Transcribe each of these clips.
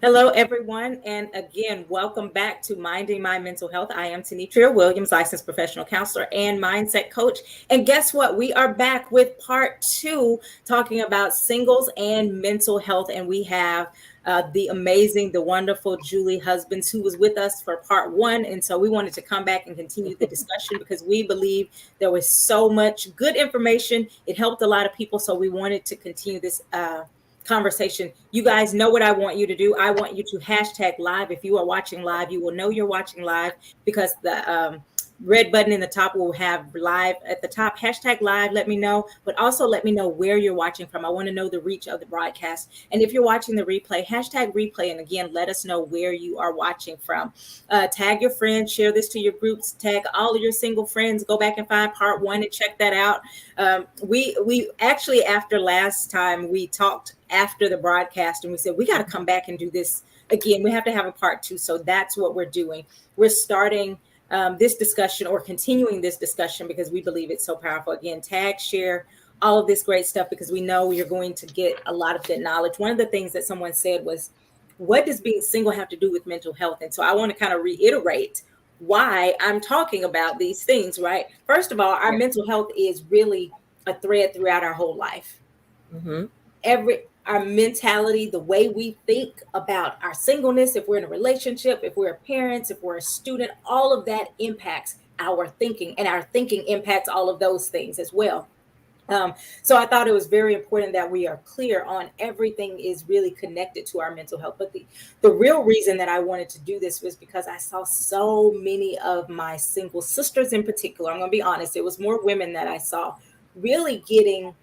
Hello, everyone. And again, welcome back to Minding My Mental Health. I am Tanitria Williams, licensed professional counselor and mindset coach. And guess what? We are back with part two, talking about singles and mental health. And we have the amazing, the wonderful Julie Husbands, who was with us for part one. And so we wanted to come back and continue the discussion because we believe there was so much good information. It helped a lot of people. So we wanted to continue this conversation. You guys know what I want you to do. I want you to hashtag live. If you are watching live, you will know you're watching live because the red button in the top will have live at the top. Hashtag live, let me know, but also let me know where you're watching from. I want to know the reach of the broadcast. And if you're watching the replay, hashtag replay. And again, let us know where you are watching from. Tag your friends, share this to your groups, tag all of your single friends. Go back and find part one and check that out. We actually, after last time, we talked after the broadcast and we said we got to come back and do this again. We have to have a part two. So that's what we're doing. We're starting this discussion or continuing this discussion because we believe it's so powerful. Again, tag, share, all of this great stuff because we know you're going to get a lot of good knowledge. One of the things that someone said was, what does being single have to do with mental health? And so I want to kind of reiterate why I'm talking about these things, right? First of all, our Yeah. mental health is really a thread throughout our whole life. Mm-hmm. Every Our mentality, the way we think about our singleness, if we're in a relationship, if we're parents, if we're a student, all of that impacts our thinking, and our thinking impacts all of those things as well. So I thought it was very important that we are clear on everything is really connected to our mental health. But the real reason that I wanted to do this was because I saw so many of my single sisters in particular. I'm going to be honest, it was more women that I saw really getting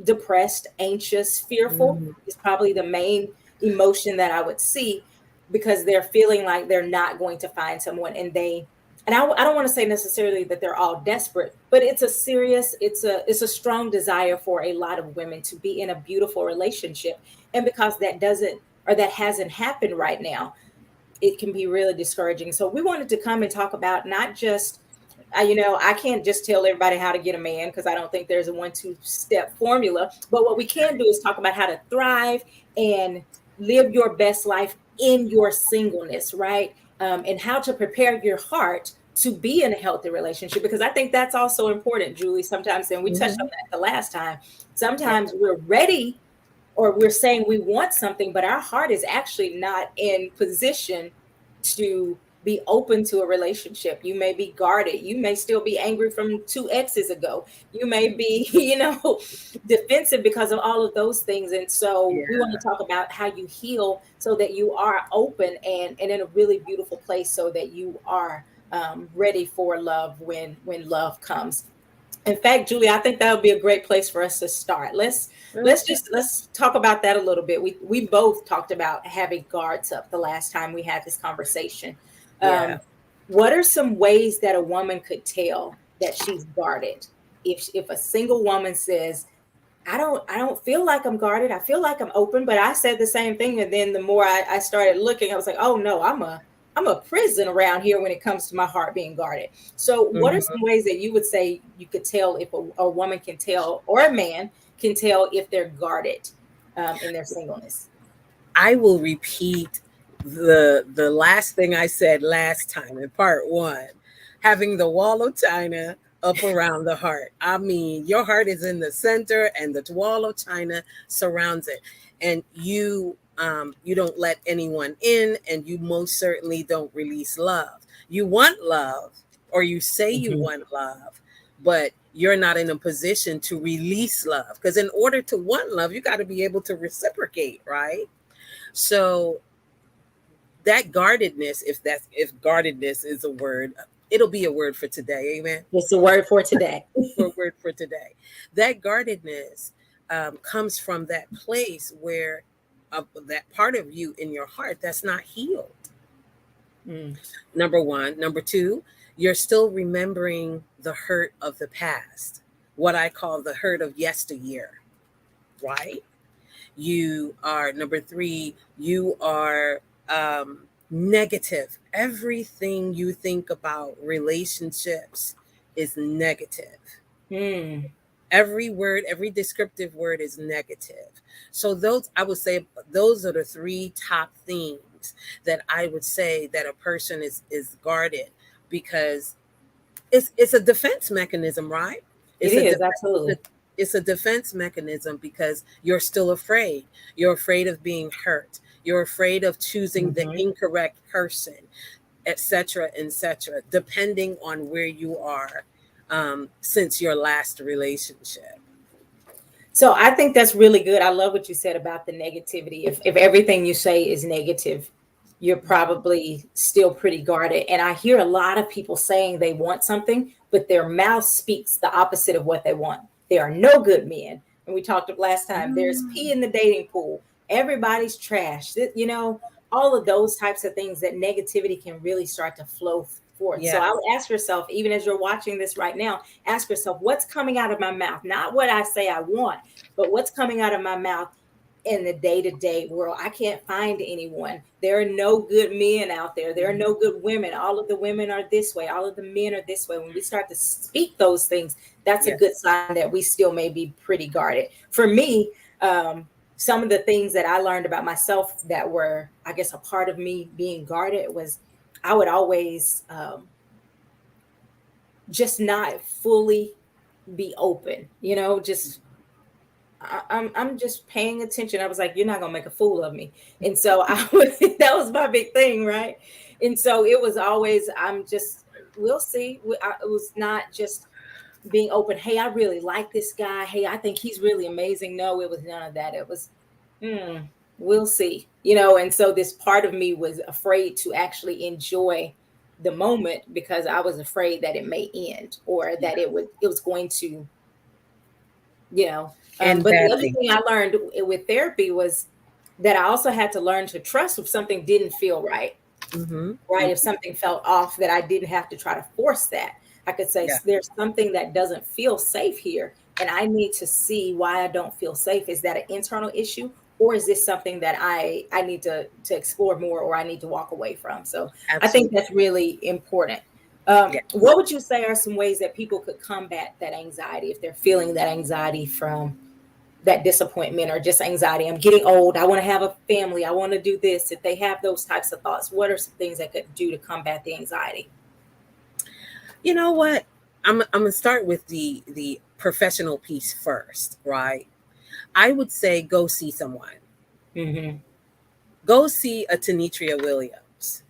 depressed, anxious, fearful Mm-hmm. is probably the main emotion that I would see because they're feeling like they're not going to find someone I don't want to say necessarily that they're all desperate, but it's a serious, it's a strong desire for a lot of women to be in a beautiful relationship. And because that doesn't or that hasn't happened right now, it can be really discouraging. So we wanted to come and talk about not just I can't just tell everybody how to get a man because I don't think there's a 1-2 step formula. But what we can do is talk about how to thrive and live your best life in your singleness, right? And how to prepare your heart to be in a healthy relationship because I think that's also important, Julie. Sometimes, and we touched on Mm-hmm. that the last time, Yeah. sometimes we're ready or we're saying we want something, but our heart is actually not in position to be open to a relationship. You may be guarded. You may still be angry from two exes ago. You may be, defensive because of all of those things. And so we want Yeah. to talk about how you heal so that you are open and in a really beautiful place so that you are ready for love when love comes. In fact, Julie, I think that would be a great place for us to start. Okay. Let's talk about that a little bit. We both talked about having guards up the last time we had this conversation. Yeah. Um, what are some ways that a woman could tell that she's guarded? If a single woman says, I don't feel like I'm guarded. I feel like I'm open, but I said the same thing. And then the more I started looking, I was like, oh no, I'm a prison around here when it comes to my heart being guarded. So what are some Mm-hmm. ways that you would say you could tell if a woman can tell or a man can tell if they're guarded in their singleness? I will repeat the last thing I said last time in part one, having the wall of China up around the heart. I mean, your heart is in the center, and the wall of China surrounds it, and you don't let anyone in, and you most certainly don't release love. You want love, or you say you Mhm. want love, but you're not in a position to release love because in order to want love, you got to be able to reciprocate, right? So that guardedness, if guardedness is a word, it'll be a word for today. Amen. It's the word for today. For word for today. That guardedness comes from that place where that part of you in your heart that's not healed. Mm. Number one. Number two, you're still remembering the hurt of the past, what I call the hurt of yesteryear, right? You are number three, you are negative. Everything you think about relationships is negative. Mm. Every word, every descriptive word is negative. So those, I would say, those are the three top things that I would say that a person is guarded, because it's a defense mechanism, right? It It's a is, def- it's a absolutely. it's a defense mechanism because you're still afraid. You're afraid of being hurt. You're afraid of choosing the Mhm. incorrect person, etc., etc., depending on where you are, since your last relationship. So I think that's really good. I love what you said about the negativity. If everything you say is negative, you're probably still pretty guarded. And I hear a lot of people saying they want something, but their mouth speaks the opposite of what they want. There are no good men. And we talked last time, there's pee Mm. in the dating pool. Everybody's trash. You know, all of those types of things, that negativity can really start to flow forth. So Yeah, I would ask yourself, even as you're watching this right now, ask yourself, what's coming out of my mouth? Not what I say I want, but what's coming out of my mouth in the day-to-day world. I can't find anyone. There are no good men out there. There are no good women. All of the women are this way. All of the men are this way. When we start to speak those things, that's a yeah. good sign that we still may be pretty guarded. For me, some of the things that I learned about myself that were, I guess, a part of me being guarded was I would always just not fully be open, just I'm just paying attention. I was like, you're not gonna make a fool of me. And so I was that was my big thing, right? And so it was always, I'm just, we'll see. It was not just being open. Hey, I really like this guy. Hey, I think he's really amazing. No, it was none of that. It was, hmm, we'll see. And so this part of me was afraid to actually enjoy the moment because I was afraid that it may end, or that Yeah. it was going to, you know. And But the other badly. thing I learned with therapy was that I also had to learn to trust if something didn't feel right. Mm-hmm. Right? If Mm-hmm. something felt off, that I didn't have to try to force that. I could say, Yeah, there's something that doesn't feel safe here, and I need to see why I don't feel safe. Is that an internal issue, or is this something that I need to explore more, or I need to walk away from? So I think absolutely. that's really important. Yeah. What would you say are some ways that people could combat that anxiety if they're feeling that anxiety from that disappointment, or just anxiety? I'm getting old. I want to have a family. I want to do this. If they have those types of thoughts, what are some things they could do to combat the anxiety? You know what? I'm gonna start with the professional piece first, right? I would say go see someone. Mm-hmm. Go see a Tenetria Williams.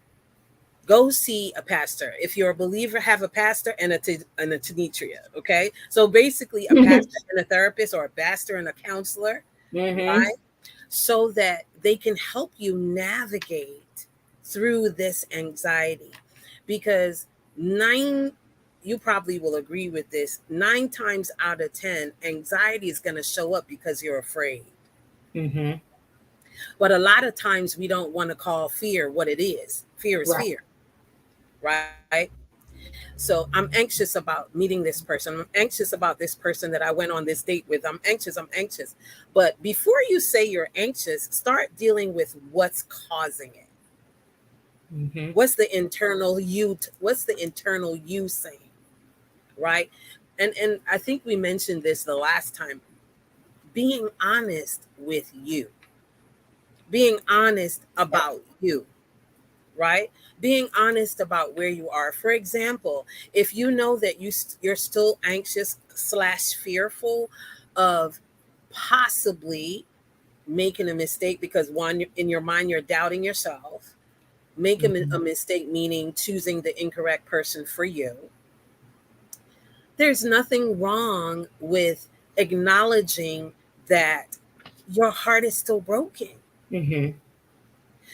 Go see a pastor. If you're a believer, have a pastor and a Tenetria. Okay, so basically a pastor and a therapist, or a pastor and a counselor, Mm-hmm. right? So that they can help you navigate through this anxiety, because nine you probably will agree with this, 9 times out of 10 anxiety is going to show up because you're afraid. Mm-hmm. But a lot of times we don't want to call fear what it is. Fear is Right. fear, right? So I'm anxious about meeting this person. I'm anxious about this person that I went on this date with. I'm anxious. But before you say you're anxious, start dealing with what's causing it. Mm-hmm. What's the internal you saying, right? And I think we mentioned this the last time. Being honest with you. Being honest Yep. about you, right? Being honest about where you are. For example, if you know that you're still anxious slash fearful of possibly making a mistake, because one, in your mind you're doubting yourself, making Mm-hmm. a mistake meaning choosing the incorrect person for you. There's nothing wrong with acknowledging that your heart is still broken, Mm-hmm.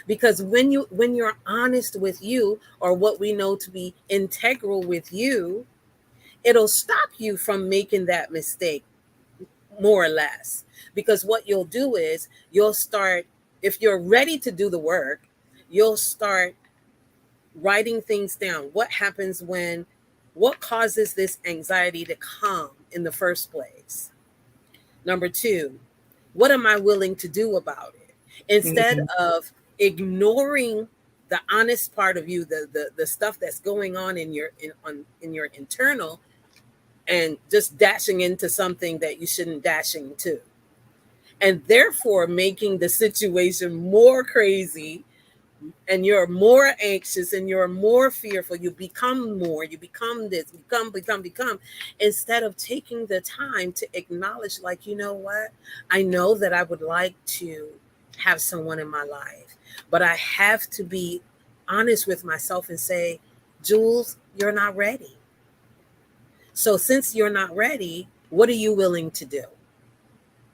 because when you're honest with you, or what we know to be integral with you, it'll stop you from making that mistake, more or less. Because what you'll do is you'll start, if you're ready to do the work, you'll start writing things down. What causes this anxiety to come in the first place? Number two, what am I willing to do about it? Instead Mm-hmm. of ignoring the honest part of you, the stuff that's going on in your internal, and just dashing into something that you shouldn't dash into. and therefore making the situation more crazy, and you're more anxious and you're more fearful. You become more, you become this, become, instead of taking the time to acknowledge, like, you know what? I know that I would like to have someone in my life, but I have to be honest with myself and say, Jules, you're not ready. So since you're not ready, what are you willing to do?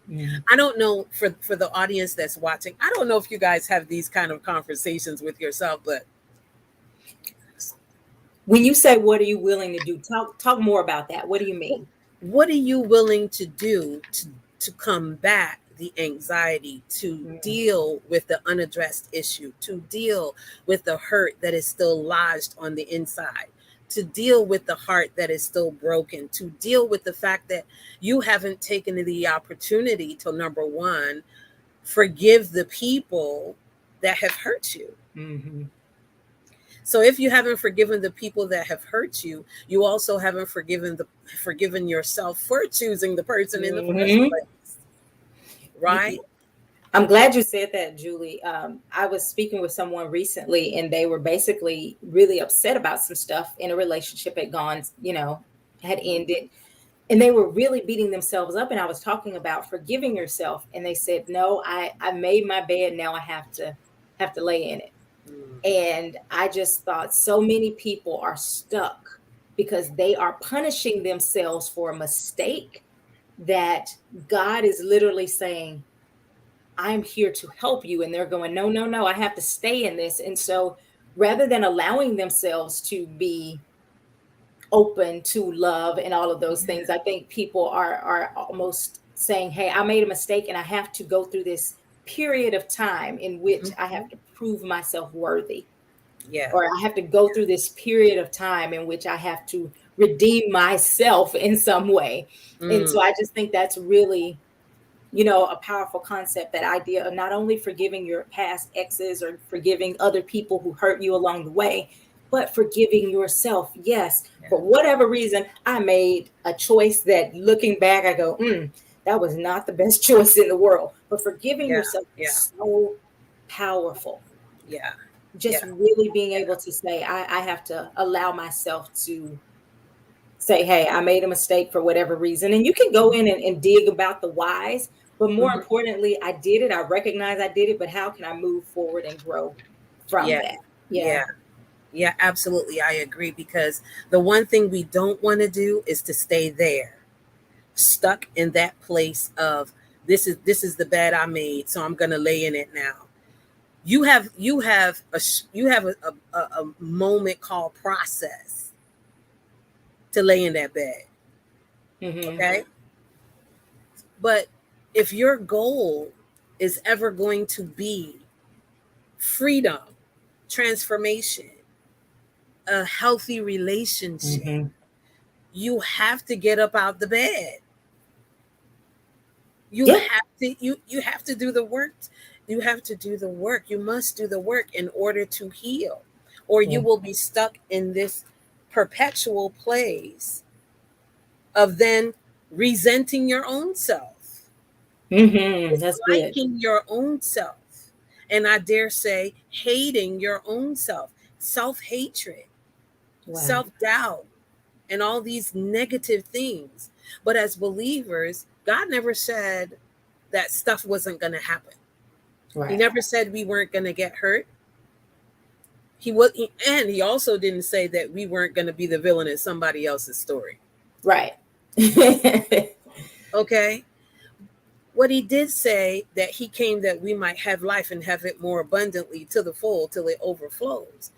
Mm. I don't know, for the audience that's watching, I don't know if you guys have these kind of conversations with yourself, but When you say what are you willing to do, talk more about that. What do you mean? what are you willing to do to combat the anxiety, to Mm. deal with the unaddressed issue, to deal with the hurt that is still lodged on the inside, to deal with the heart that is still broken, to deal with the fact that you haven't taken the opportunity to, number one, forgive the people that have hurt you. Mm-hmm. So if you haven't forgiven the people that have hurt you, you also haven't forgiven yourself for choosing the person in the first Mm-hmm. place, right? I'm glad you said that, Julie. I was speaking with someone recently, and they were basically really upset about some stuff in a relationship had gone, had ended, and they were really beating themselves up. And I was talking about forgiving yourself, and they said, "No, I made my bed. Now I have to lay in it." Mm, And I just thought so many people are stuck because they are punishing themselves for a mistake that God is literally saying, I'm here to help you. And they're going, no, no, no, I have to stay in this. And so rather than allowing themselves to be open to love and all of those things, I think people are almost saying, hey, I made a mistake and I have to go through this period of time in which I have mhm. to prove myself worthy, Yeah. or I have to go through this period of time in which I have to redeem myself in some way. And so Mm, I just think that's really, a powerful concept, that idea of not only forgiving your past exes or forgiving other people who hurt you along the way, but forgiving yourself. Yes, yeah. for whatever reason, I made a choice that looking back, I go, that was not the best choice in the world. But forgiving Yeah. yourself Yeah. is so powerful. Yeah. Just Yeah. really being able to say, I have to allow myself to say, hey, I made a mistake for whatever reason. And you can go in and dig about the whys, but more Mhm. importantly, I did it. I recognize I did it, but how can I move forward and grow from Yeah. that? Yeah. Yeah. Yeah, absolutely. I agree, because the one thing we don't want to do is to stay there, stuck in that place of, this is the bed I made, so I'm going to lay in it now. You have a moment called process to lay in that bed, Hmm. okay? But if your goal is ever going to be freedom, transformation, a healthy relationship, Hmm. you have to get up out the bed. You Yeah. have to you have to do the work. You have to do the work. You must do the work in order to heal, or you Yeah. will be stuck in this perpetual place of then resenting your own self, That's good. disliking your own self, and I dare say hating your own self, self-hatred, Wow. self-doubt, and all these negative things. But as believers, God never said that stuff wasn't going to happen. He Right. never said we weren't going to get hurt. And he also didn't say that we weren't going to be the villain in somebody else's story. Right. Okay? What he did say, that he came that we might have life and have it more abundantly, to the full, till it overflows.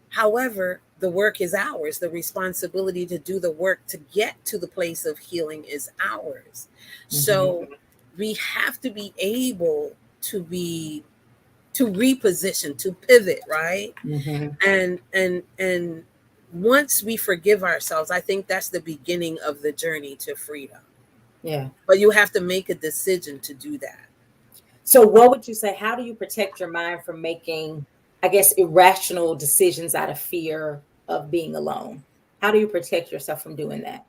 However, the work is ours. The responsibility to do the work to get to the place of healing is ours. Hmm. So we have to be able to reposition, to pivot, right? Hmm. And once we forgive ourselves, I think that's the beginning of the journey to freedom. Yeah. But you have to make a decision to do that. So, what would you say? How do you protect your mind from making, I guess, irrational decisions out of fear of being alone? How do you protect yourself from doing that?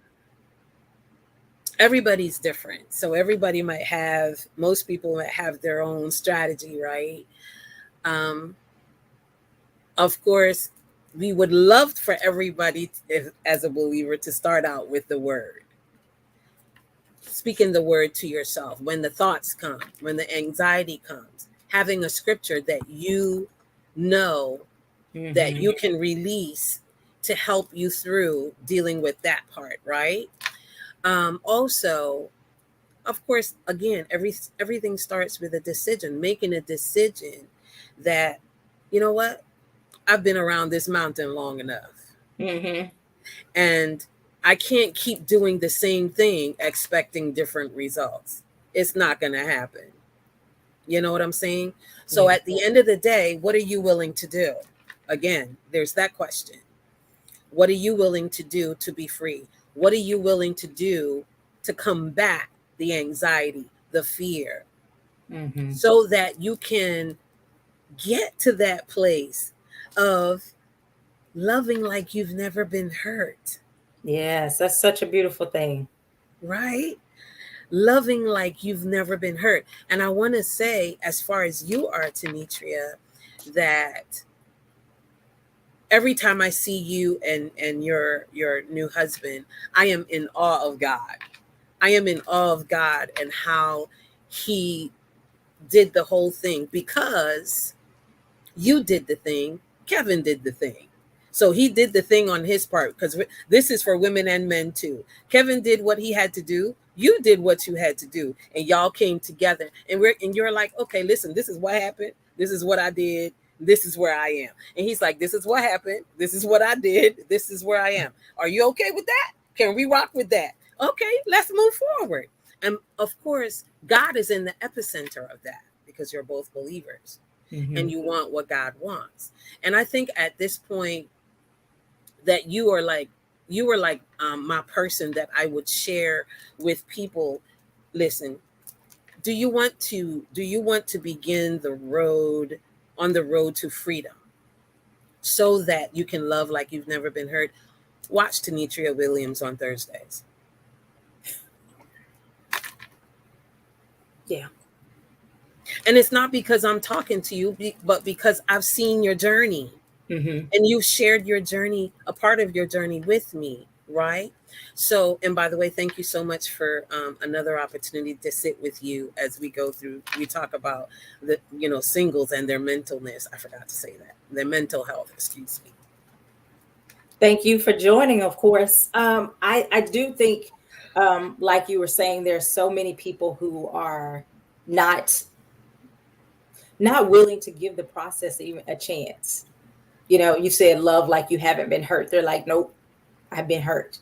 everybody's different. So everybody might have, most people might have their own strategy, right? Um, of course, we would love for everybody, if, as a believer, to start out with the word, speaking the word to yourself when the thoughts come, when the anxiety comes, having a scripture that you know that Mm-hmm. you can release to help you through dealing with that part, right? Also, of course, again, everything starts with a decision, making a decision that, you know what, I've been around this mountain long enough, Mm-hmm. and I can't keep doing the same thing expecting different results. It's not going to happen. You know what I'm saying? So Yeah. at the end of the day, what are you willing to do? Again, there's that question. What are you willing to do to be free? What are you willing to do to combat the anxiety, the fear, Mm-hmm. so that you can get to that place of loving like you've never been hurt, Yes, that's such a beautiful thing. right? Loving like you've never been hurt. And I want to say, as far as you are, Tanitria, that every time I see you and your new husband, I am in awe of God. I am in awe of God and how he did the whole thing, because you did the thing, Kevin did the thing. So he did the thing on his part, because this is for women and men too. Kevin did what he had to do. You did what you had to do, and y'all came together. And you're like, okay, listen, this is what happened. This is what I did. This is where I am. And he's like, this is what happened. This is what I did. This is where I am. Are you okay with that? Can we rock with that? Okay, let's move forward. And of course, God is in the epicenter of that, because you're both believers Mm-hmm. and you want what God wants. And I think at this point that you were like my person that I would share with people. Listen, do you want to begin the road, on the road to freedom, so that you can love like you've never been hurt? Watch Tanitria Williams on Thursdays. Yeah. And it's not because I'm talking to you, but because I've seen your journey. Mm-hmm. And you've shared your journey, a part of your journey with me, right? So, and by the way, thank you so much for another opportunity to sit with you as we go through, we talk about the, singles and their mentalness. I forgot to say that, their mental health, excuse me. Thank you for joining, of course. I do think, like you were saying, there's so many people who are not not willing to give the process even a chance. You know, you said love like you haven't been hurt. They're like, nope, I've been hurt.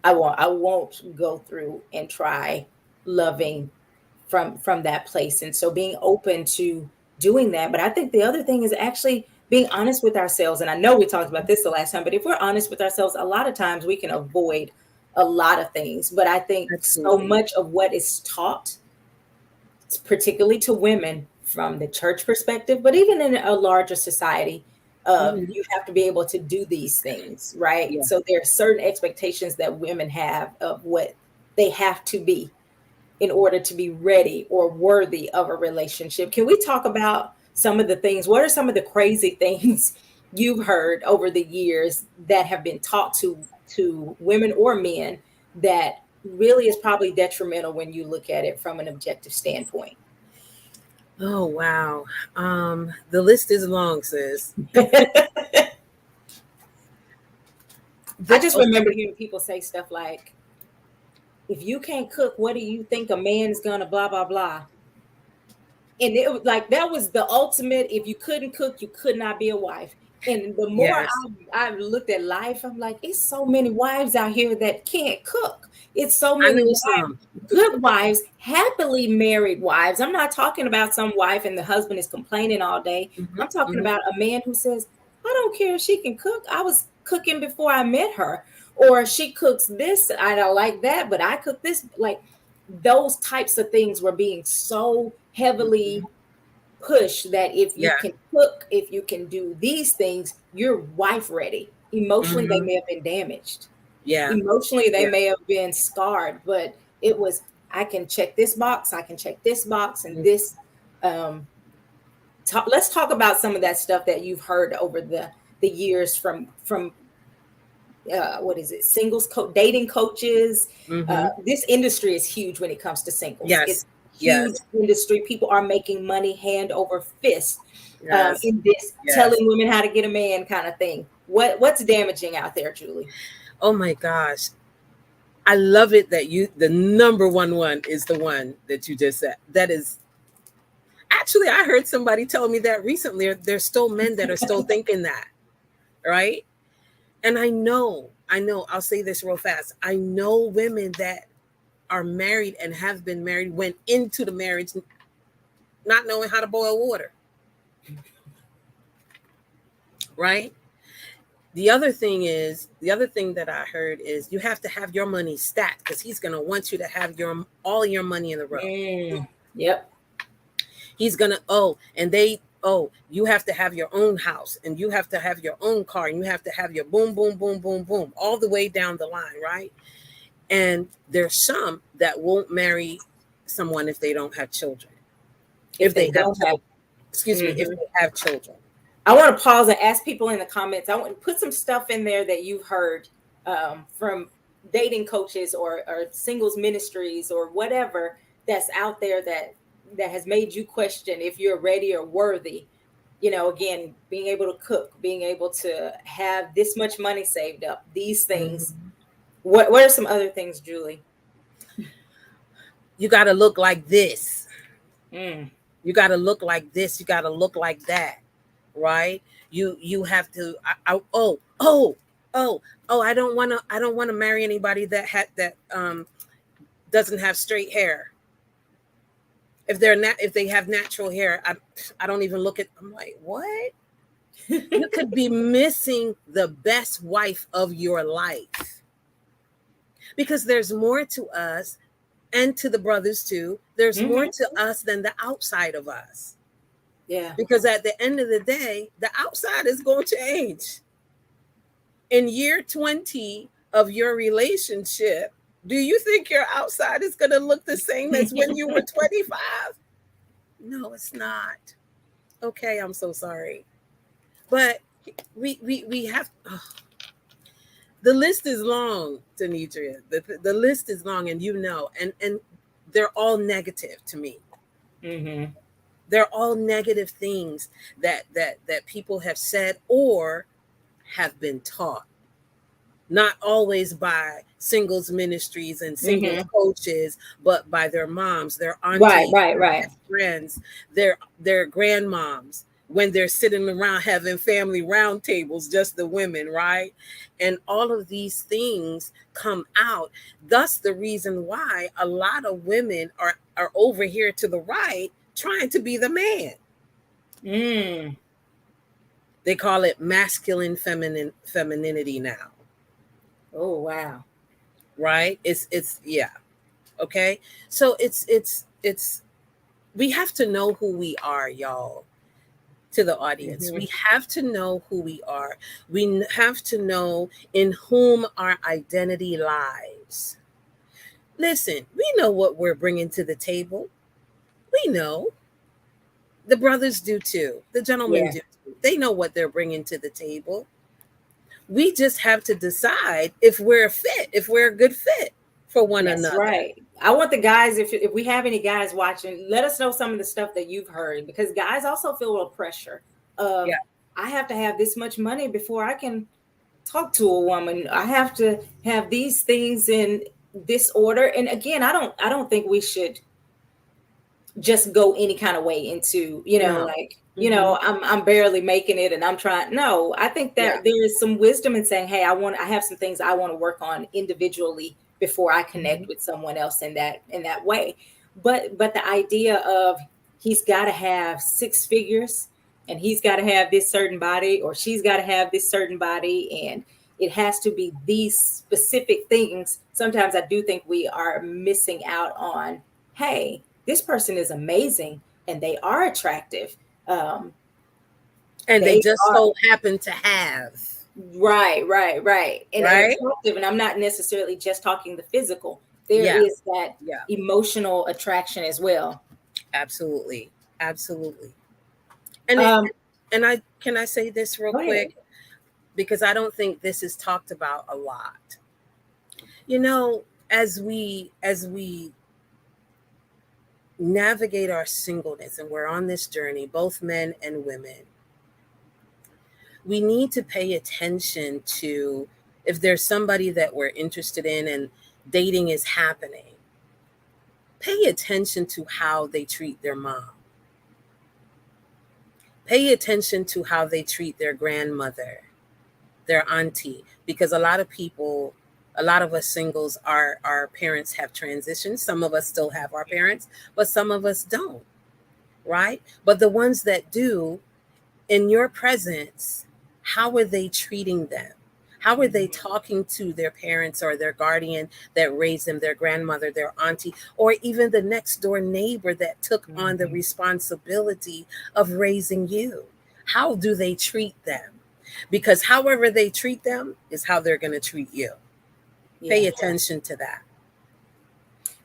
I won't go through and try loving from that place. And so being open to doing that. But I think the other thing is actually being honest with ourselves. And I know we talked about this the last time, but if we're honest with ourselves, a lot of times we can avoid a lot of things. But I think so Absolutely. much of what is taught, particularly to women from the church perspective, but even in a larger society, Hmm. you have to be able to do these things, right? Yeah, So there are certain expectations that women have of what they have to be in order to be ready or worthy of a relationship. Can we talk about some of the things? What are some of the crazy things you've heard over the years that have been taught to women or men that really is probably detrimental when you look at it from an objective standpoint? oh wow. The list is long, sis. I just remember Okay. hearing people say stuff like, if you can't cook, what do you think a man is gonna blah blah blah? And it was like that was the ultimate. If you couldn't cook, you could not be a wife. And the more Yes, I've looked at life, I'm like, it's so many wives out here that can't cook. It's so I many know wives, some. good wives, happily married wives. I'm not talking about some wife and the husband is complaining all day. Hmm. I'm talking Hmm. about a man who says, I don't care if she can cook. I was cooking before I met her. Or she cooks this, I don't like that, but I cook this. Like those types of things were being so heavily pushed that if you Yeah. can cook, if you can do these things, you're wife ready. Emotionally, they Hmm. may have been damaged. Yeah. Emotionally, they Yeah. may have been scarred, but It was, I can check this box, I can check this box, and Mhm. this. Um, let's talk about some of that stuff that you've heard over the years from what is it, dating coaches. Mhm. This industry is huge when it comes to singles. It's Yes. huge Yes. industry. People are making money hand over fist Yes. in this Yes. telling women how to get a man kind of thing. What's damaging out there, Julie? Oh my gosh. I love it that the number one is the one that you just said. That is actually, I heard somebody tell me that recently. There's still men that are still thinking that, right? And I'll say this real fast. I know women that are married and have been married, went into the marriage not knowing how to boil water, right? The other thing that I heard is you have to have your money stacked because he's going to want you to have all your money in a row. Yep. He's going to, you have to have your own house and you have to have your own car and you have to have your boom, boom, boom, boom, boom, all the way down the line, right? And there's some that won't marry someone if they don't have children. If If they they have don't have. children, excuse me, if Mhm. they have children. I want to pause and ask people in the comments. I want to put some stuff in there that you've heard from dating coaches or singles ministries or whatever that's out there that has made you question if you're ready or worthy. You know, again, being able to cook, being able to have this much money saved up, these things. Mhm. What are some other things, Julie? You got to look like this. Mm. You got to look like this. You got to look like that, right? You have to. Oh. I don't want to. I don't want to marry anybody that doesn't have straight hair. If they have natural hair, I don't even look at. I'm like, what? You could be missing the best wife of your life because there's more to us and to the brothers too. There's more Hmm. to us than the outside of us. Yeah. Because at the end of the day, the outside is going to change. In year 20 of your relationship, do you think your outside is going to look the same as when you were 25? No, it's not. Okay, I'm so sorry. But we have the list is long, Denidria. The list is long, and and they're all negative to me. Hmm. They're all negative things that people have said or have been taught, not always by singles ministries and singles Hmm. coaches, but by their moms, their Right, aunties, right, their right. best friends, their grandmoms, when they're sitting around having family roundtables, just the women, right? And all of these things come out. Thus, the reason why a lot of women are over here to the right trying to be the man. Mm. They call it masculine femininity now, Oh, wow. right? It's yeah. Okay. So it's we have to know who we are, y'all. To the audience, Hmm. we have to know who we are. Have to know in whom our identity lies. Listen, we know what we're bringing to the table. We know. The brothers do too. The gentlemen Yeah. do too. They know what they're bringing to the table. We just have to decide if we're a fit, if we're a good fit for one That's another. right. I want the guys, if we have any guys watching, let us know some of the stuff that you've heard because guys also feel a pressure of Yeah. I have to have this much money before I can talk to a woman. I have to have these things in this order. And again, I don't think we should just go any kind of way into, No. like, Hmm. I'm barely making it and I'm trying. No, I think Yeah. that there is some wisdom in saying, hey, I have some things I want to work on individually before I Hmm. connect with someone else in that way. But the idea of he's got to have six figures and he's got to have this certain body or she's got to have this certain body and it has to be these specific things. Sometimes I do think we are missing out on, hey, this person is amazing and they are attractive. Um, And they they just are so happen to have, right, right, right, and right? attractive. And I'm not necessarily just talking the physical. There Yeah, is that yeah, emotional attraction as well. absolutely, absolutely. And it, Um, and I can I say this real Go ahead. quick, because I don't think this is talked about a lot. You know, as we navigate our singleness and we're on this journey, both men and women, we need to pay attention to, if there's somebody that we're interested in and dating is happening, pay attention to how they treat their mom. Pay attention to how they treat their grandmother, their auntie, because a lot of us singles, our parents have transitioned. Some of us still have our parents, but some of us don't, right? But the ones that do, in your presence, how are they treating them? How are they talking to their parents or their guardian that raised them, their grandmother, their auntie, or even the next door neighbor that took on the Mhm. responsibility of raising you? How do they treat them? Because however they treat them is how they're going to treat you. Pay Yeah. attention to that.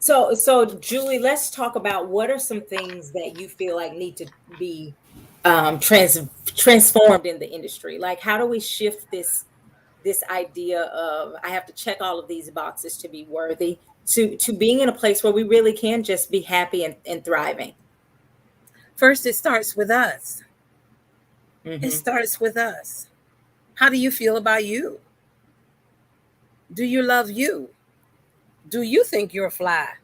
So Julie, let's talk about what are some things that you feel like need to be transformed in the industry. Like, how do we shift this idea of I have to check all of these boxes to be worthy to being in a place where we really can just be happy and thriving. First, it starts with us. It Hmm. starts with us. How do you feel about you? Do you love you? Do you think you're fly?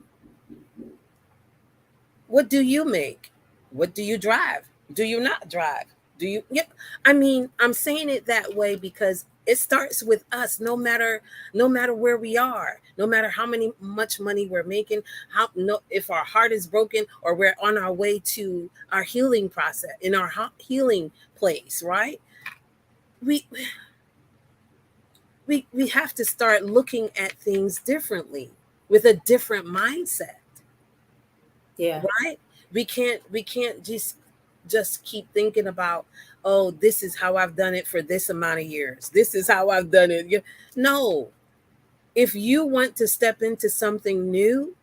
What do you make? What do you drive? Do you not drive? Do you? Yep. I mean, I'm saying it that way because it starts with us. No matter where we are, no matter how many much money we're making, how no, if our heart is broken or we're on our way to our healing process, in our healing place, right? We we have to start looking at things differently, with a different mindset, Yeah. right? We can't just keep thinking about, oh, this is how I've done it for this amount of years, this is how I've done it. No, if you want to step into something new,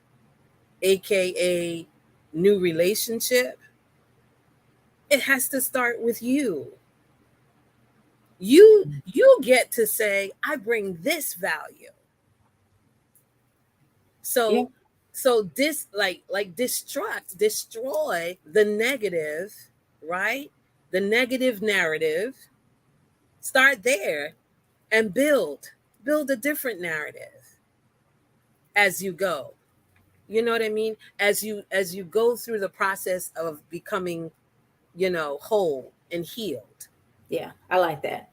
aka new relationship, it has to start with you. You get to say, I bring this value. Yeah. So this, like destroy the negative, right? The negative narrative. Start there and build a different narrative as you go. You know what I mean? As you go through the process of becoming, whole and healed. Yeah. I like that.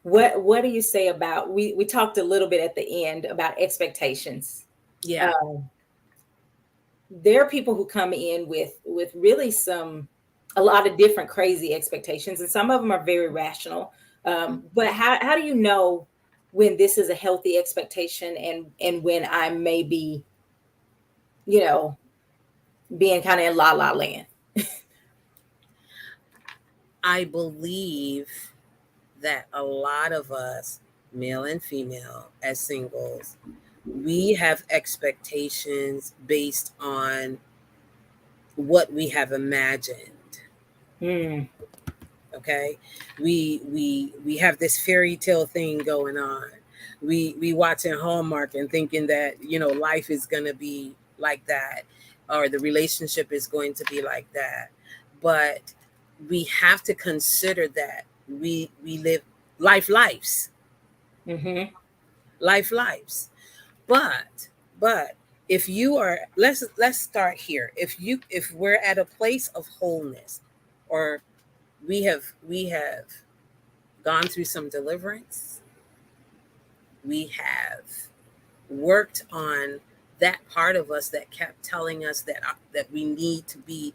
What do you say about we talked a little bit at the end about expectations. Yeah. Um, there are people who come in with really a lot of different crazy expectations, and some of them are very rational. But how do you know when this is a healthy expectation and when I may be, you know, being kind of in la la land? I believe that a lot of us, male and female, as singles, we have expectations based on what we have imagined. Mm, Okay, we have this fairy tale thing going on. We watching Hallmark and thinking that, life is going to be like that, or the relationship is going to be like that. But we have to consider that we live lives mm-hmm. lives. But if you are, let's start here. If we're at a place of wholeness, or we have gone through some deliverance, we have worked on that part of us that kept telling us that we need to be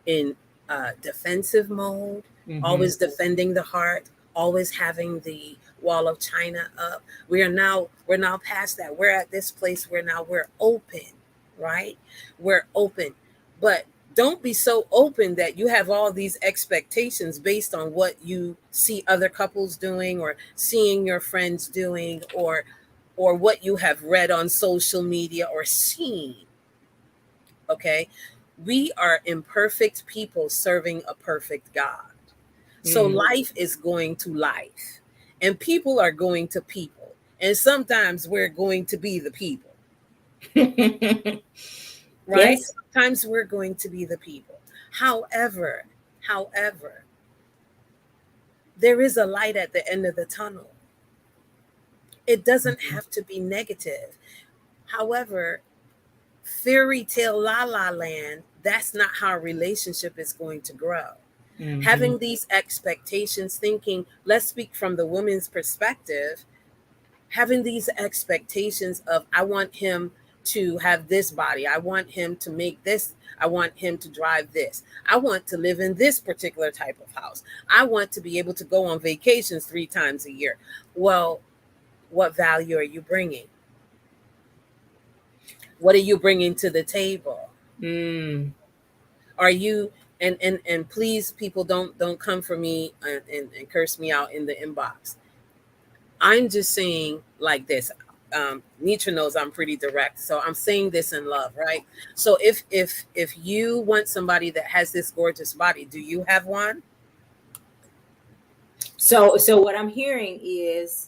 in defensive mode, Mm-hmm. always defending the heart, always having the wall of China up. We're now past that. We're at this place where now we're open, right? We're open, but don't be so open that you have all these expectations based on what you see other couples doing, or seeing your friends doing, or what you have read on social media or seen. Okay. We are imperfect people serving a perfect God. So Mm. life is going to life, and people are going to people. And sometimes we're going to be the people, right? Yes. Sometimes we're going to be the people. However, there is a light at the end of the tunnel. It doesn't have to be negative. However, fairy tale la la land, that's not how a relationship is going to grow. Hmm. Having these expectations, thinking, let's speak from the woman's perspective, having these expectations of, I want him to have this body, I want him to make this, I want him to drive this, I want to live in this particular type of house, I want to be able to go on vacations 3 times a year. Well, what value are you bringing? What are you bringing to the table? Mm. Are you, and please, people, don't come for me and curse me out in the inbox. I'm just saying like this. Nitra knows I'm pretty direct, so I'm saying this in love, right? So if you want somebody that has this gorgeous body, do you have one? So what I'm hearing is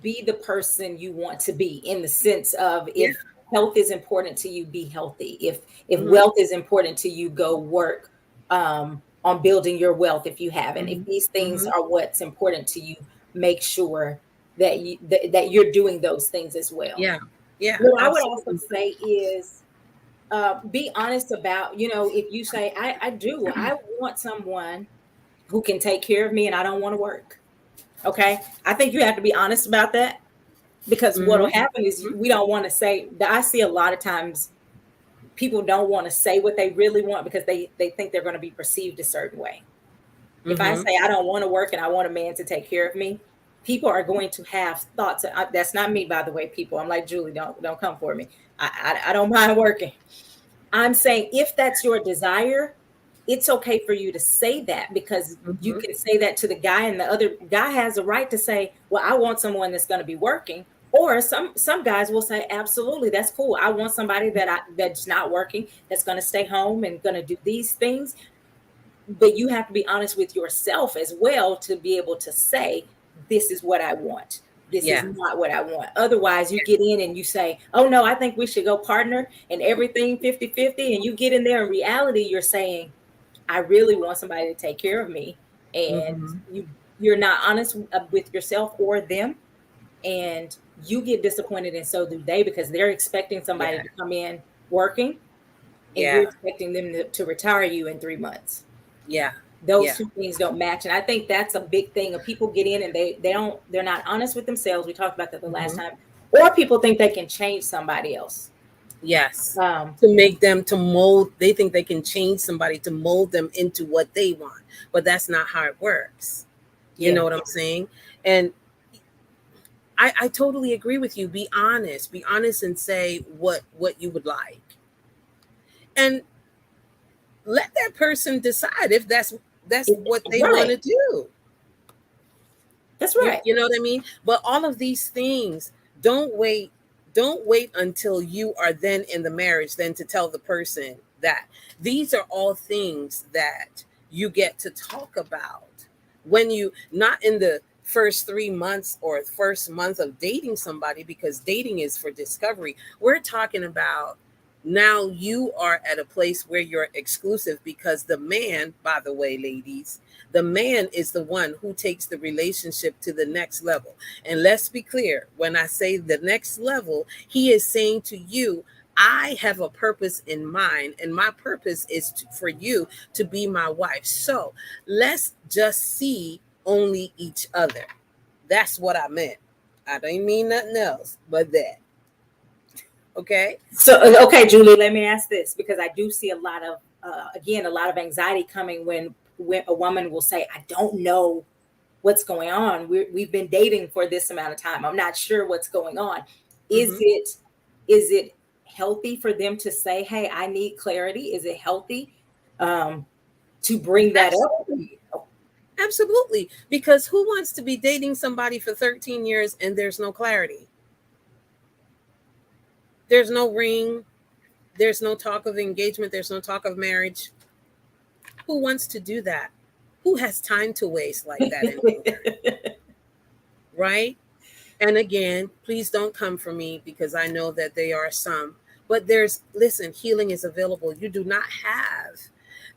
be the person you want to be, in the sense of, Yeah. if health is important to you, be healthy. If Mm-hmm. wealth is important to you, go work on building your wealth if you haven't. If Mm-hmm. these things Mm-hmm. are what's important to you, make sure that you're doing those things as well. Yeah. Yeah. What I would also Absolutely. say is, be honest about, if you say, I want someone who can take care of me and I don't want to work. Okay. I think you have to be honest about that, because what will Mm-hmm. happen is we don't want to say that. I see a lot of times people don't want to say what they really want because they think they're going to be perceived a certain way. If I Mm-hmm. say I don't want to work and I want a man to take care of me, people are going to have thoughts. That's not me, by the way, people. I'm like, Julie, don't come for me. I don't mind working. I'm saying, if that's your desire, it's okay for you to say that, because you Mm-hmm. can say that to the guy, and the other guy has a right to say, well, I want someone that's going to be working. Or some guys will say, absolutely, that's cool. I want somebody that's not working, that's going to stay home and going to do these things. But you have to be honest with yourself as well to be able to say, this is what I want. This is Yeah. not what I want. Otherwise, you get in and you say, oh no, I think we should go partner and everything 50-50. And you get in there, in reality, you're saying, I really want somebody to take care of me. And Mm-hmm. you're not honest with yourself or them. And you get disappointed, and so do they, because they're expecting somebody Yeah. to come in working, and you're Yeah. expecting them to retire you in 3 months. Yeah. Those Yeah. two things don't match. And I think that's a big thing of people get in and they're not honest with themselves. We talked about that the last Mm-hmm. time. Or people think they can change somebody else. Yes. Um, To make them, to mold, they think they can change somebody to mold them into what they want. But that's not how it works. You know yeah. what I'm saying? And I totally agree with you. Be honest. Be honest and say what you would like. And let that person decide if that's what they want Right. to do. That's You right. you know what I mean? But all of these things, don't wait don't wait until you are then in the marriage then to tell the person that. These are all things that you get to talk about when you, not in the first 3 months or first month of dating somebody, because dating is for discovery. We're talking about now you are at a place where you're exclusive, because the man, by the way, ladies, the man is the one who takes the relationship to the next level. And let's be clear, when I say the next level, he is saying to you, I have a purpose in mind, and my purpose is for you to be my wife. So let's just see only each other. That's what I meant. I don't mean nothing else but that. Okay? So, okay, Julie, let me ask this, because I do see a lot of, again, a lot of anxiety coming when a woman will say, I don't know what's going on. We've been dating for this amount of time. I'm not sure what's going on. Is Mm-hmm. it is it healthy for them to say, hey, I need clarity? Is it healthy um, to bring that up? Absolutely. Absolutely. Because who wants to be dating somebody for 13 years and there's no clarity? There's no ring, there's no talk of engagement, there's no talk of marriage. Who wants to do that? Who has time to waste like that anymore? Right? And again, please don't come for me because I know that there are some. But listen, healing is available. You do not have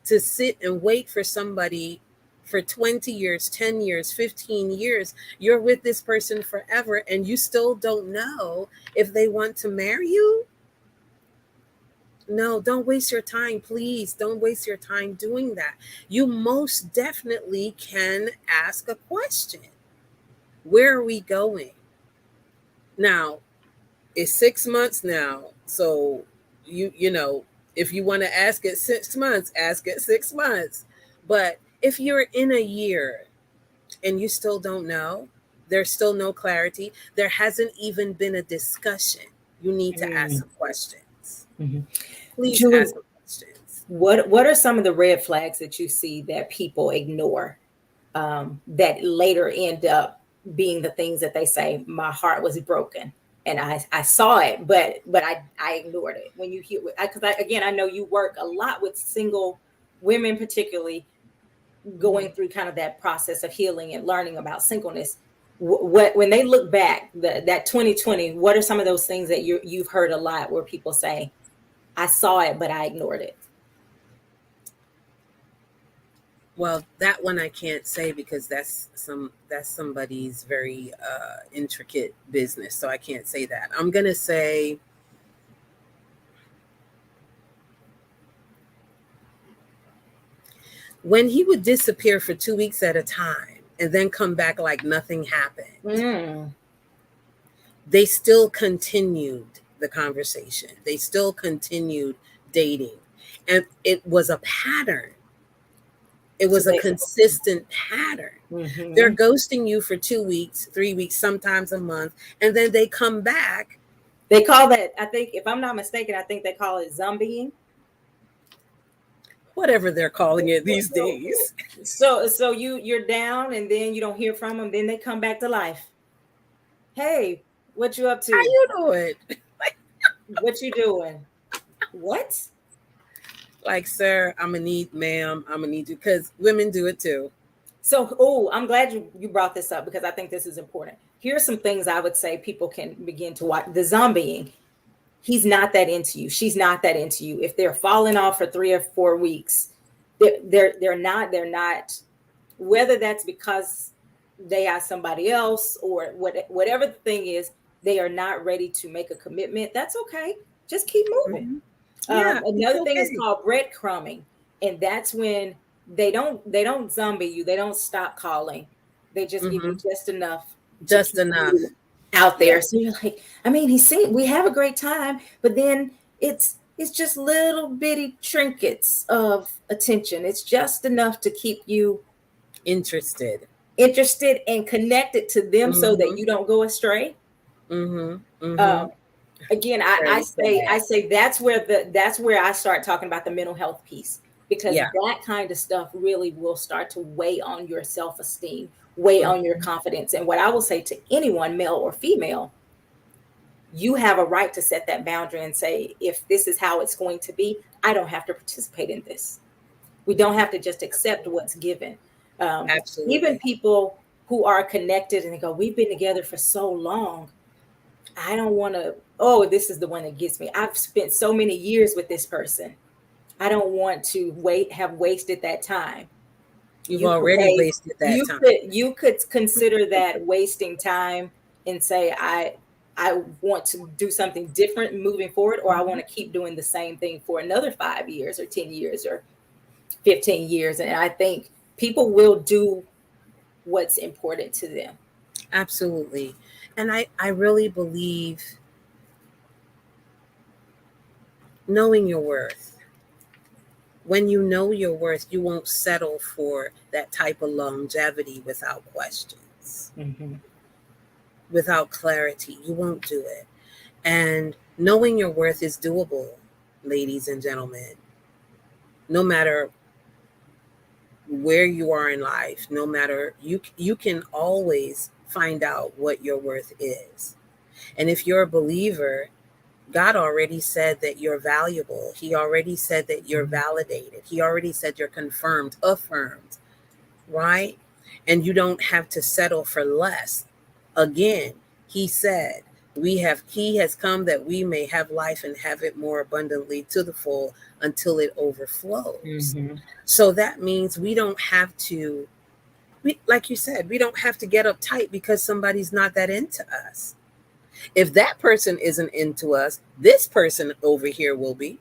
to sit and wait for somebody for 20 years, 10 years, 15 years. You're with this person forever and you still don't know if they want to marry you. No, don't waste your time. Please don't waste your time doing that. You most definitely can ask a question. Where are we going? Now, it's 6 months now. So you know, if you want to ask it 6 months, ask it 6 months. But if you're in a year and you still don't know, there's still no clarity, there hasn't even been a discussion, you need to ask Mm. some questions. Mhm. Please Julie, ask some questions. what are some of the red flags that you see that people ignore, that later end up being the things that they say, my heart was broken and I saw it, but I ignored it. When you hear, because again, I know you work a lot with single women, particularly Mhm. going through kind of that process of healing and learning about singleness. What when they look back, that 2020, what are some of those things that you've heard a lot where people say, I saw it, but I ignored it? Well, that one I can't say because that's somebody's very intricate business, so I can't say that. I'm gonna say when he would disappear for 2 weeks at a time and then come back like nothing happened, Mm. they still continued the conversation. They still continued dating. And it was a pattern. It So was a consistent pattern. They're mhm. ghosting you for 2 weeks, 3 weeks, sometimes a month, and then they come back, They call that, I think, if I'm not mistaken, I think they call it zombieing. whatever they're calling it these days. So you're down and then you don't hear from them, then they come back to life. Hey, what you up How to? you doing? What you doing? What? Like, sir, I'm gonna need, ma'am, I'm gonna need you because women do it too. So, oh, I'm glad you brought this up because I think this is important. Here's some things I would say people can begin to watch. The zombieing. He's not that into you. She's not that into you. If they're falling off for 3 or 4 weeks, they're not. Whether that's because they have somebody else or whatever the thing is, they are not ready to make a commitment. That's okay. Just keep moving. Mhm. Yeah, it's Another thing is okay. called breadcrumbing, and that's when they don't zombie you. They don't stop calling. They just give you Hmm. just enough to Just keep enough. you out Yeah. there. So you're like, I mean, he's seen we have a great time, but then it's just little bitty trinkets of attention. It's just enough to keep you Interested. interested and connected to them so that Hmm. you don't go astray. Hmm. Hmm. Um, again, I Very say I sad. say that's where I start talking about the mental health piece, because Yeah. that kind of stuff really will start to weigh on your self-esteem, weigh on your Mhm. confidence. And what I will say to anyone, male or female, you have a right to set that boundary and say, if this is how it's going to be, I don't have to participate in this. We don't have to just accept Absolutely. what's given. Um, Even Absolutely. people who are connected and they go, we've been together for so long, I don't want to, oh, this is the one that gets me. I've spent so many years with this person. I don't want to have wasted that time. You've You could already say wasted that time. you could consider that wasting time and say, I want to do something different moving forward, or I want Mhm. to keep doing the same thing for another 5 years or 10 years or 15 years. And I think people will do what's important to them. Absolutely. And I really believe knowing your worth. When you know your worth, you won't settle for that type of longevity without questions, Mm-hmm. without clarity. You won't do it. And knowing your worth is doable, ladies and gentlemen. No matter where you are in life, no matter, you can always find out what your worth is. And if you're a believer, God already said that you're valuable. He already said that you're validated. He already said you're confirmed, affirmed, right? And you don't have to settle for less. Again, he said, he has come that we may have life and have it more abundantly to the full until it overflows. Mm-hmm. So that means we don't have to, like you said, we don't have to get uptight because somebody's not that into us. If that person isn't into us, this person over here will be.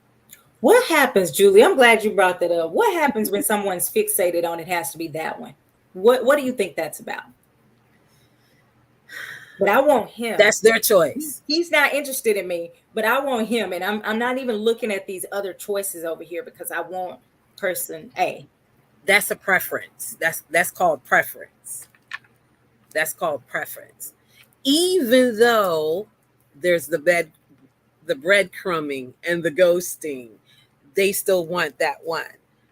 What happens, Julie? I'm glad you brought that up. What happens when someone's fixated on it has to be that one? What do you think that's about? But I want him. That's their choice. He's not interested in me, but I want him. And I'm not even looking at these other choices over here because I want person A. That's a preference. That's called preference. That's called preference. Even though there's the breadcrumbing and the ghosting, they still want that one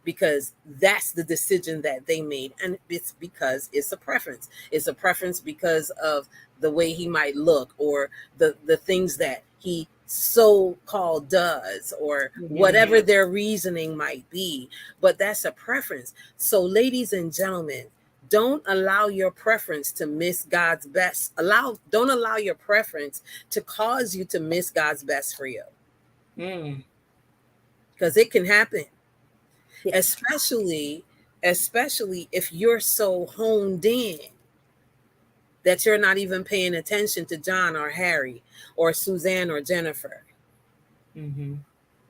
because that's the decision that they made. And it's because it's a preference. It's a preference because of the way he might look or the things that he so called does or whatever their reasoning might be. But that's a preference. So, ladies and gentlemen, don't allow your preference to miss God's best. Don't allow your preference to cause you to miss God's best for you. Because it can happen. Yes. Especially if you're so honed in that you're not even paying attention to John or Harry or Suzanne or Jennifer.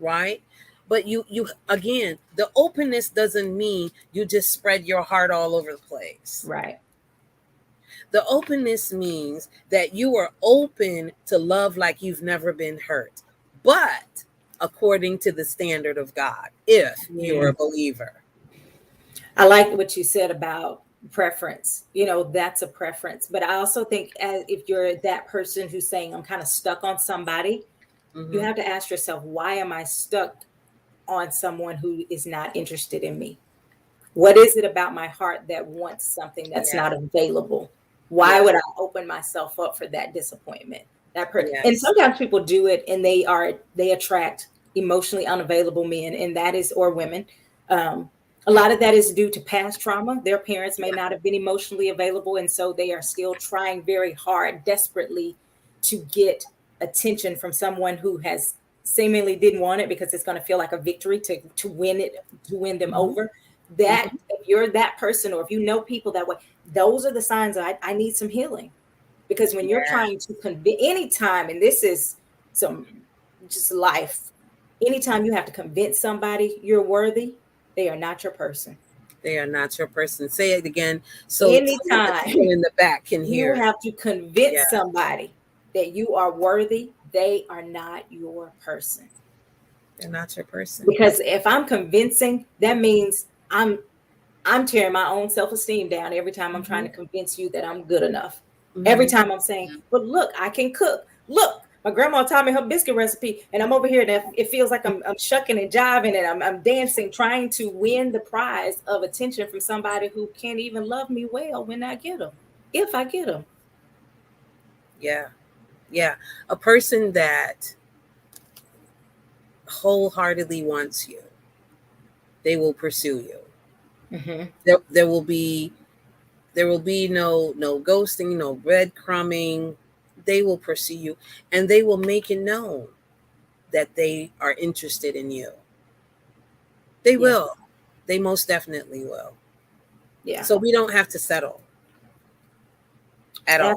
Right? But you again, the openness doesn't mean you just spread your heart all over the place. Right. The openness means that you are open to love like you've never been hurt, but according to the standard of God, if you're a believer. I like what you said about preference. That's a preference. But I also think if you're that person who's saying, I'm kind of stuck on somebody, you have to ask yourself, why am I stuck on someone who is not interested in me? What is it about my heart that wants something that's not available? Why would I open myself up for that disappointment? And sometimes people do it and they attract emotionally unavailable men, and that is, or women. A lot of that is due to past trauma. Their parents may not have been emotionally available, and so they are still trying very hard, desperately, to get attention from someone who has seemingly didn't want it because it's going to feel like a victory to win them over. That if you're that person, or if you know people that way, those are the signs that I need some healing. Because when you're trying to convince, anytime, and this is just life, anytime you have to convince somebody you're worthy, they are not your person. They are not your person. Say it again. So anytime people in the back can hear. You have to convince somebody that you are worthy, they are not your person. They're not your person. Because if I'm convincing, that means I'm tearing my own self-esteem down every time I'm trying to convince you that I'm good enough. Every time I'm saying, but look, I can cook. Look, my grandma taught me her biscuit recipe, and I'm over here and it feels like I'm shucking and jiving and I'm dancing, trying to win the prize of attention from somebody who can't even love me well when I get them, if I get them. Yeah. A person that wholeheartedly wants you, they will pursue you. There will be no ghosting, no breadcrumbing. They will pursue you, and they will make it known that they are interested in you. They will. They most definitely will. Yeah. So we don't have to settle at all.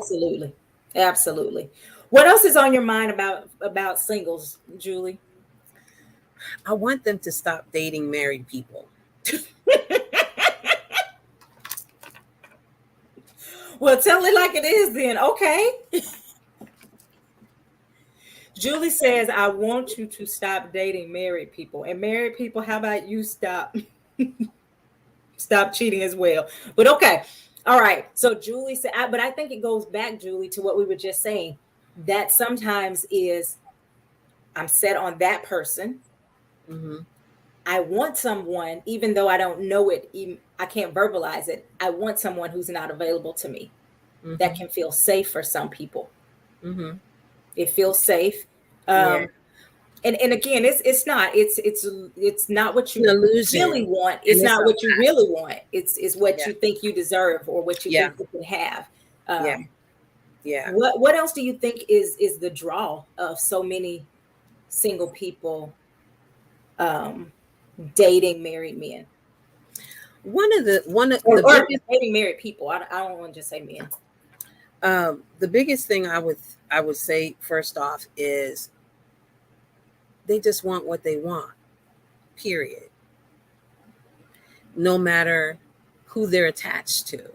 Absolutely. What else is on your mind about singles, Julie? I want them to stop dating married people. Well, tell it like it is then. Okay. Julie says, I want you to stop dating married people. And married people, how about you stop cheating as well? But okay. All right. So Julie said, but I think it goes back, Julie, to what we were just saying. That sometimes is I'm set on that person. I want someone, even though I don't know it. I can't verbalize it. I want someone who's not available to me, that Mhm. can feel safe for some people. Mhm. It feels safe. Yeah. Um, and again, it's not what It's an you really illusion, want. and It's it's not a what you lie. really want. It's what Yeah. you think you deserve, or what you Yeah. think you can have. Yeah. Um, Yeah. what else do you think is the draw of so many single people um, dating married men, One of or dating married people? I don't want to just say men. the biggest thing I would say first off is they just want what they want. Period. No matter who they're attached to,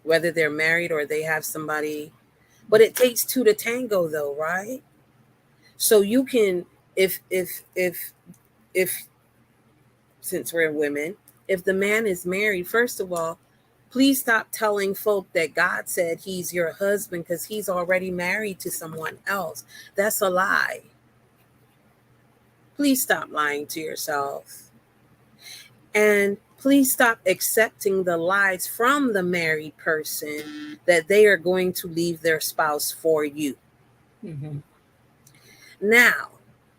whether they're married or they have somebody. But it takes two to tango, though, right? So you can, if since we're women, if the man is married, first of all, please stop telling folk that God said he's your husband because he's already married to someone else. That's a lie. Please stop lying to yourself. And please stop accepting the lies from the married person that they are going to leave their spouse for you. Mm-hmm. Now,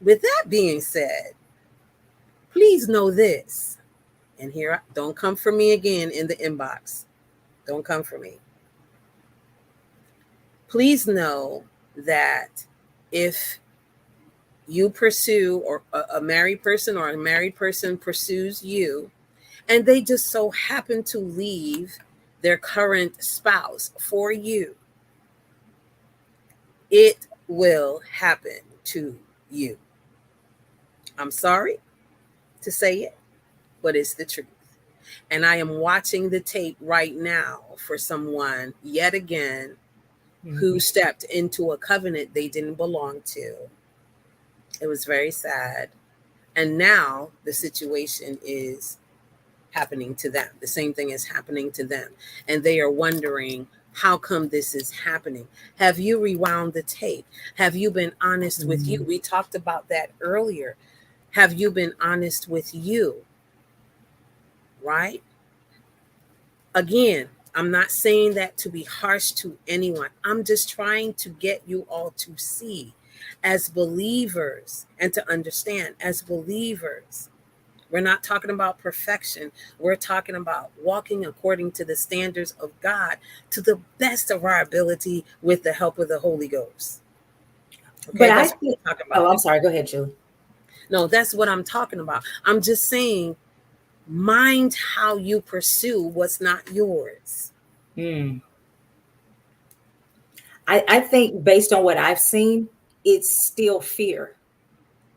with that being said, please know this. And here, don't come for me again in the inbox. Don't come for me. Please know that if you pursue, or a married person or a married person pursues you, and they just so happen to leave their current spouse for you, it will happen to you. I'm sorry to say it, but it's the truth. And I am watching the tape right now for someone yet again who Mm-hmm. stepped into a covenant they didn't belong to. It was very sad. And now the situation is happening to them. The same thing is happening to them. And they are wondering, how come this is happening? Have you rewound the tape? Have you been honest with you? We talked about that earlier. Have you been honest with you? Right? Again, I'm not saying that to be harsh to anyone. I'm just trying to get you all to see as believers and to understand as believers. We're not talking about perfection. We're talking about walking according to the standards of God to the best of our ability with the help of the Holy Ghost. But Okay, I that's what think, I'm talking oh, about. I'm sorry. Go ahead, Julie. No, that's what I'm talking about. I'm just saying, mind how you pursue what's not yours. Mm. I think based on what I've seen, it's still fear.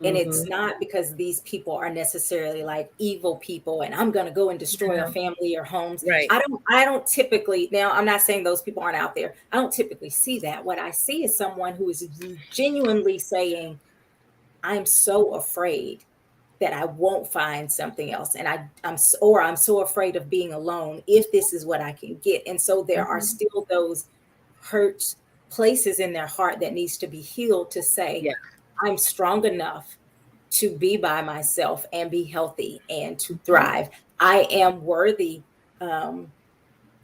And it's Mm-hmm. not because these people are necessarily like evil people and I'm going to go and destroy a Yeah. family or homes. Right. I don't typically, now I'm not saying those people aren't out there. I don't typically see that. What I see is someone who is genuinely saying, I'm so afraid that I won't find something else, and I'm so afraid of being alone if this is what I can get. And so there are Mm-hmm. still those hurt places in their heart that needs to be healed, to say, Yeah. I'm strong enough to be by myself and be healthy and to Mm-hmm. thrive. I am worthy um,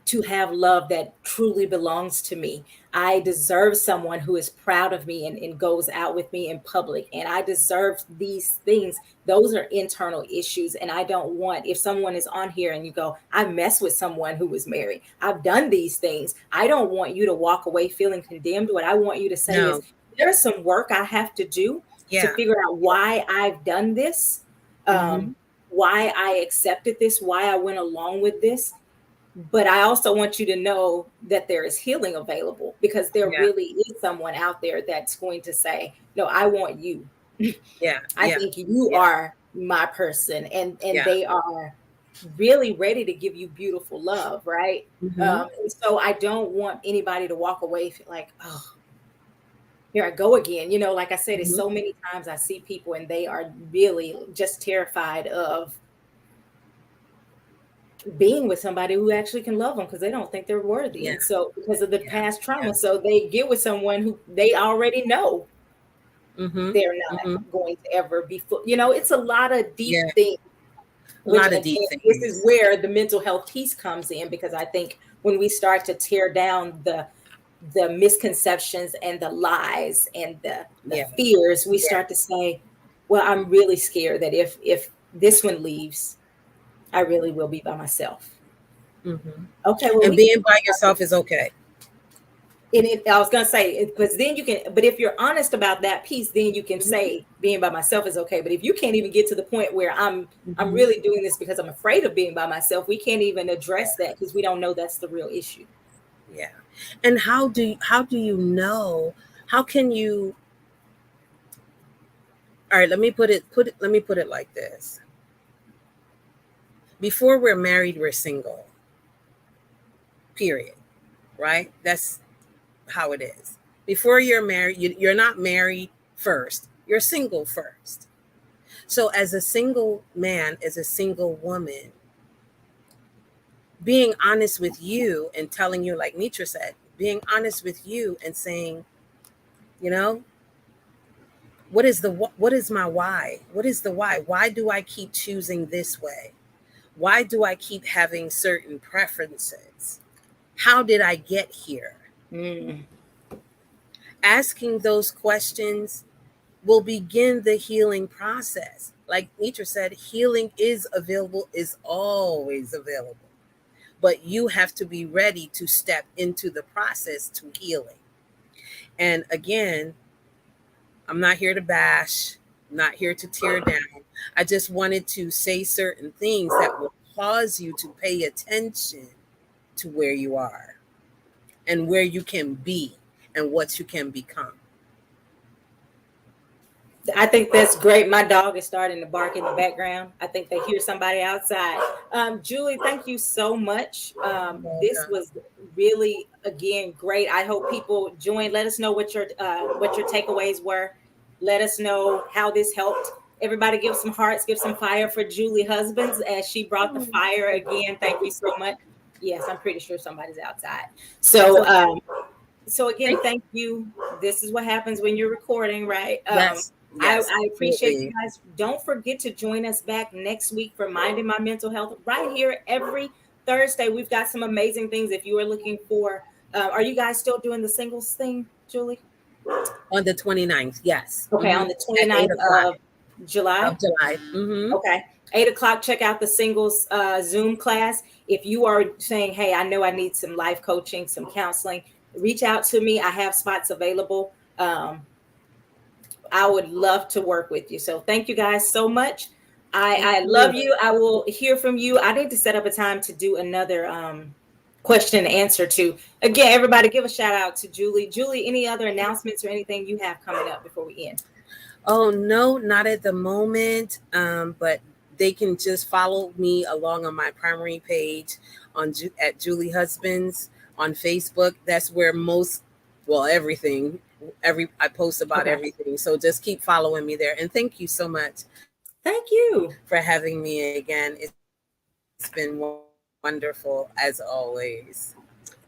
to have love that truly belongs to me. I deserve someone who is proud of me and goes out with me in public. And I deserve these things. Those are internal issues. And I don't want, if someone is on here and you go, I mess with someone who was married, I've done these things, I don't want you to walk away feeling condemned. What I want you to say is, No. there's some work I have to do to Yeah. figure out why I've done this, Mm-hmm. why I accepted this, why I went along with this. But I also want you to know that there is healing available, because there Yeah. really is someone out there that's going to say, no, I want you. Yeah. I Yeah. think you Yeah. are my person. And Yeah. they are really ready to give you beautiful love, right? Mm-hmm. And so I don't want anybody to walk away like, oh, here I go again. Like I said, it's Mm-hmm. so many times I see people and they are really just terrified of being with somebody who actually can love them, because they don't think they're worthy. Yeah. And so, because of the Yeah. past Yeah. trauma, so they get with someone who they already know Mm-hmm. they're Mm-hmm. not going to ever be full. It's a lot of deep Yeah. things A which lot of again, deep this is things. where the mental health piece comes in, because I think when we start to tear down the misconceptions and the lies and the Yeah. fears, we Yeah. start to say, well, I'm really scared that if this one leaves, I really will be by myself. Hmm. Okay, well, And we can being talk by about this. yourself is okay. And I was gonna say, because then you can, but if you're honest about that piece, then you can Hmm. say being by myself is okay. But if you can't even get to the point where I'm Hmm. really doing this because I'm afraid of being by myself, we can't even address that because we don't know that's the real issue. Yeah. And how do you know? How can you? All right. Let me put it like this. Before we're married, we're single. Period. Right. That's how it is. Before you're married, you're not married first. You're single first. So as a single man, as a single woman, being honest with you and telling you, like Nitra said, being honest with you and saying, you know, what is my why? What is the why? Why do I keep choosing this way? Why do I keep having certain preferences? How did I get here? Mm. Asking those questions will begin the healing process. Like Nitra said, healing is available, is always available. But you have to be ready to step into the process to healing. And again, I'm not here to bash, I'm not here to tear down. I just wanted to say certain things that will cause you to pay attention to where you are and where you can be and what you can become. I think that's great. My dog is starting to bark in the background. I think they hear somebody outside. Julie, thank you so much. This Welcome. was really, again, great. I hope people join. Let us know what your takeaways were. Let us know how this helped. Everybody, give some hearts, give some fire for Julie Husbands as she brought the fire again. Thank you so much. Yes, I'm pretty sure somebody's outside. That's So, okay. so again, Thank thank you. This is what happens when you're recording, right? Yes, yes, I appreciate you absolutely. guys. Don't forget to join us back next week for Minding My Mental Health right here every Thursday. We've got some amazing things. If you are looking for, are you guys still doing the singles thing, Julie? On the 29th, yes. Okay, on the At 8 29th o'clock of July. of July. Okay. 8 o'clock, check out the singles Zoom class. If you are saying, hey, I know I need some life coaching, some counseling, reach out to me. I have spots available. I would love to work with you. So thank you guys so much. Thank I love you. you. I will hear from you. I need to set up a time to do another question and answer to. Again, everybody give a shout out to Julie. Julie, any other announcements or anything you have coming up before we end? Oh, no, not at the moment. But they can just follow me along on my primary page at Julie Husbands on Facebook. That's where everything, I post about Okay. everything. So just keep following me there. And thank you so much Thank you. for having me again. It's been wonderful as always.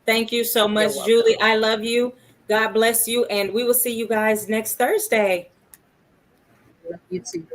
Thank you You're so welcome. much, Julie. I love you. God bless you. And we will see you guys next Thursday. Love you too.